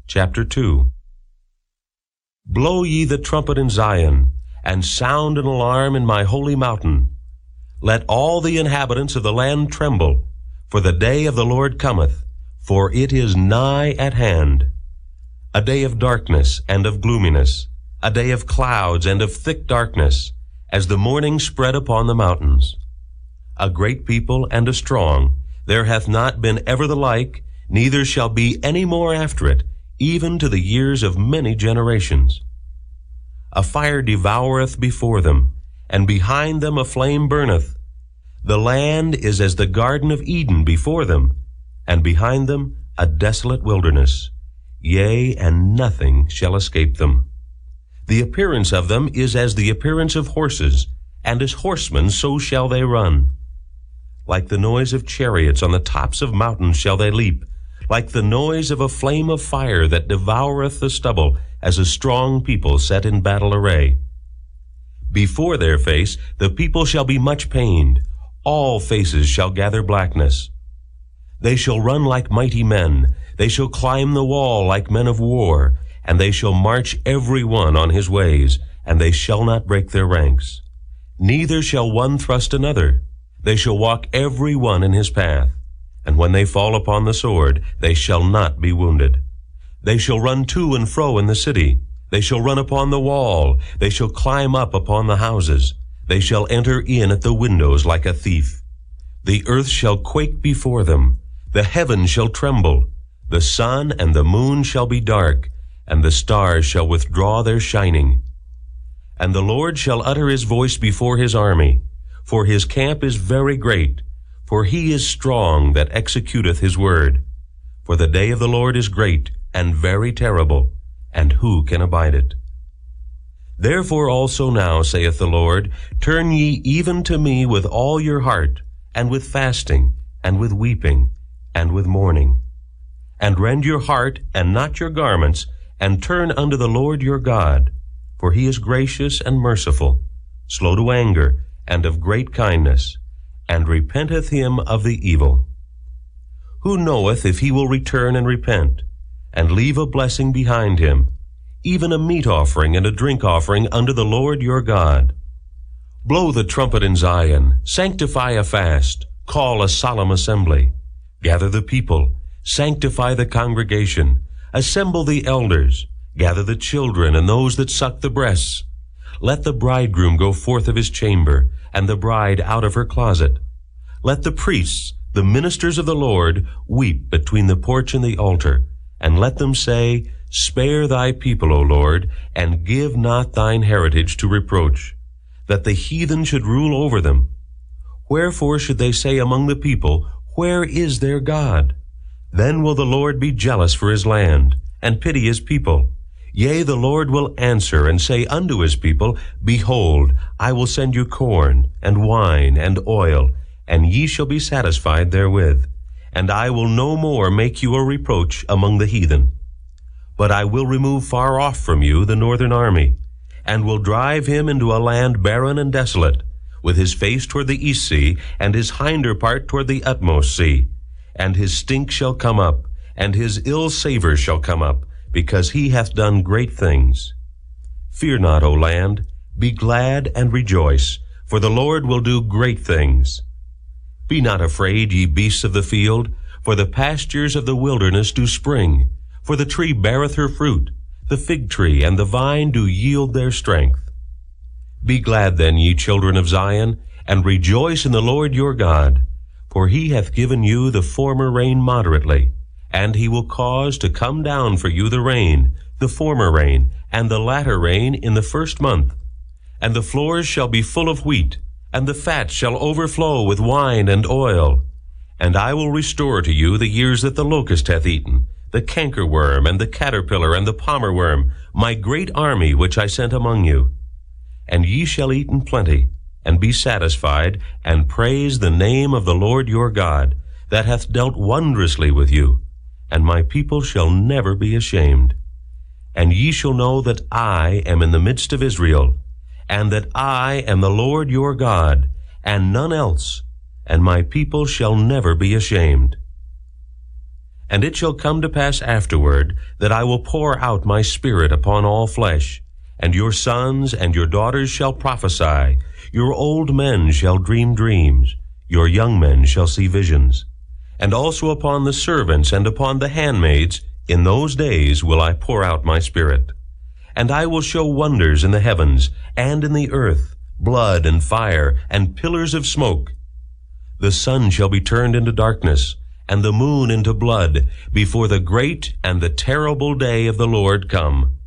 Chapter 2. Blow ye the trumpet in Zion, and sound an alarm in my holy mountain. Let all the inhabitants of the land tremble, for the day of the Lord cometh, for it is nigh at hand. A day of darkness and of gloominess, a day of clouds and of thick darkness, as the morning spread upon the mountains. A great people and a strong, there hath not been ever the like, neither shall be any more after it, even to the years of many generations. A fire devoureth before them, and behind them a flame burneth. The land is as the Garden of Eden before them, and behind them a desolate wilderness. Yea, and nothing shall escape them. The appearance of them is as the appearance of horses, and as horsemen so shall they run. Like the noise of chariots on the tops of mountains shall they leap, like the noise of a flame of fire that devoureth the stubble, as a strong people set in battle array. Before their face the people shall be much pained, all faces shall gather blackness. They shall run like mighty men, they shall climb the wall like men of war, and they shall march every one on his ways, and they shall not break their ranks. Neither shall one thrust another, they shall walk every one in his path. And when they fall upon the sword, they shall not be wounded. They shall run to and fro in the city. They shall run upon the wall. They shall climb up upon the houses. They shall enter in at the windows like a thief. The earth shall quake before them. The heavens shall tremble. The sun and the moon shall be dark, and the stars shall withdraw their shining. And the Lord shall utter his voice before his army, for his camp is very great. For he is strong that executeth his word. For the day of the Lord is great and very terrible, and who can abide it? Therefore also now, saith the Lord, turn ye even to me with all your heart, and with fasting, and with weeping, and with mourning. And rend your heart, and not your garments, and turn unto the Lord your God. For he is gracious and merciful, slow to anger, and of great kindness, and repenteth him of the evil. Who knoweth if he will return and repent, and leave a blessing behind him, even a meat offering and a drink offering unto the Lord your God? Blow the trumpet in Zion, sanctify a fast, call a solemn assembly. Gather the people, sanctify the congregation, assemble the elders, gather the children and those that suck the breasts. Let the bridegroom go forth of his chamber, and the bride out of her closet. Let the priests, the ministers of the Lord, weep between the porch and the altar, and let them say, Spare thy people, O Lord, and give not thine heritage to reproach, that the heathen should rule over them. Wherefore should they say among the people, Where is their God? Then will the Lord be jealous for his land, and pity his people. Yea, the Lord will answer and say unto his people, Behold, I will send you corn, and wine, and oil, and ye shall be satisfied therewith. And I will no more make you a reproach among the heathen. But I will remove far off from you the northern army, and will drive him into a land barren and desolate, with his face toward the east sea, and his hinder part toward the utmost sea. And his stink shall come up, and his ill savor shall come up, because he hath done great things. Fear not, O land, be glad and rejoice, for the Lord will do great things. Be not afraid, ye beasts of the field, for the pastures of the wilderness do spring. For the tree beareth her fruit, the fig tree and the vine do yield their strength. Be glad then, ye children of Zion, and rejoice in the Lord your God, for he hath given you the former rain moderately, and he will cause to come down for you the rain, the former rain, and the latter rain in the first month. And the floors shall be full of wheat, and the fat shall overflow with wine and oil. And I will restore to you the years that the locust hath eaten, the cankerworm, and the caterpillar, and the palmerworm, my great army which I sent among you. And ye shall eat in plenty, and be satisfied, and praise the name of the Lord your God, that hath dealt wondrously with you. And my people shall never be ashamed. And ye shall know that I am in the midst of Israel, and that I am the Lord your God, and none else, and my people shall never be ashamed. And it shall come to pass afterward, that I will pour out my Spirit upon all flesh, and your sons and your daughters shall prophesy, your old men shall dream dreams, your young men shall see visions. And also upon the servants and upon the handmaids, in those days will I pour out my Spirit. And I will show wonders in the heavens and in the earth, blood and fire and pillars of smoke. The sun shall be turned into darkness, and the moon into blood, before the great and the terrible day of the Lord come.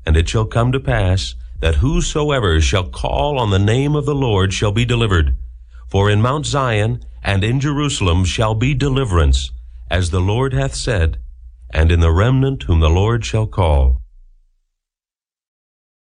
And it shall come to pass, that whosoever shall call on the name of the Lord shall be delivered. For in Mount Zion and in Jerusalem shall be deliverance, as the Lord hath said, and in the remnant whom the Lord shall call.